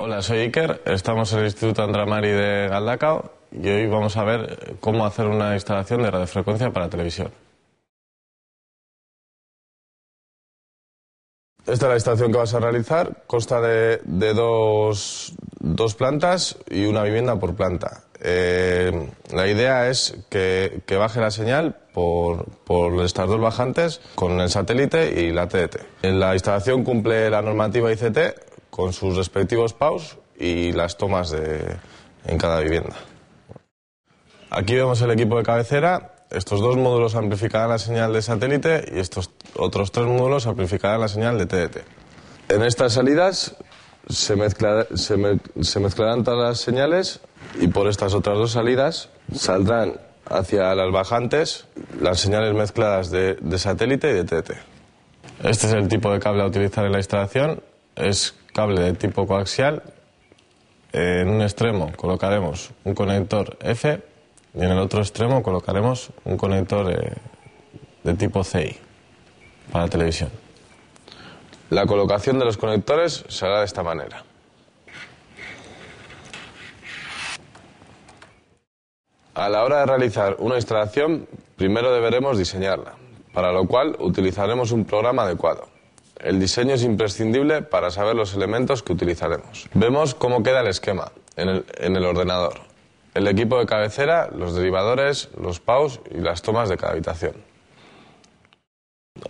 Hola, soy Iker, estamos en el Instituto Andramari de Galdakao y hoy vamos a ver cómo hacer una instalación de radiofrecuencia para televisión. Esta es la instalación que vas a realizar, consta de dos plantas y una vivienda por planta. La idea es que baje la señal por estas dos bajantes con el satélite y la TDT. La instalación cumple la normativa ICT con sus respectivos PAUs y las tomas en cada vivienda. Aquí vemos el equipo de cabecera. Estos dos módulos amplificarán la señal de satélite y estos otros tres módulos amplificarán la señal de TDT. En estas salidas se mezclarán todas las señales y por estas otras dos salidas saldrán hacia las bajantes las señales mezcladas de satélite y de TDT. Este es el tipo de cable a utilizar en la instalación. Es cable de tipo coaxial. En un extremo colocaremos un conector F y en el otro extremo colocaremos un conector de tipo CI para televisión. La colocación de los conectores se hará de esta manera. A la hora de realizar una instalación, primero deberemos diseñarla, para lo cual utilizaremos un programa adecuado. El diseño es imprescindible para saber los elementos que utilizaremos. Vemos cómo queda el esquema en el ordenador. El equipo de cabecera, los derivadores, los PAUs y las tomas de cada habitación.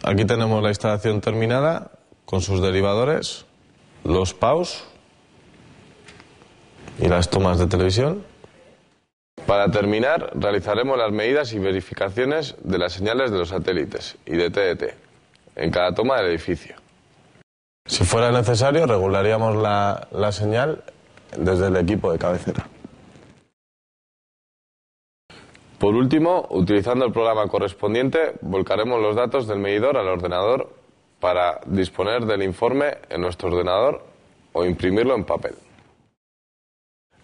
Aquí tenemos la instalación terminada con sus derivadores, los PAUs y las tomas de televisión. Para terminar, realizaremos las medidas y verificaciones de las señales de los satélites y de TDT en cada toma del edificio. Si fuera necesario, regularíamos la señal desde el equipo de cabecera. Por último, utilizando el programa correspondiente, volcaremos los datos del medidor al ordenador para disponer del informe en nuestro ordenador o imprimirlo en papel.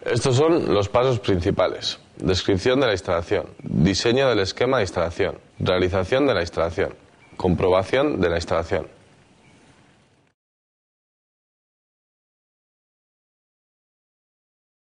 Estos son los pasos principales: descripción de la instalación, diseño del esquema de instalación, realización de la instalación, comprobación de la instalación.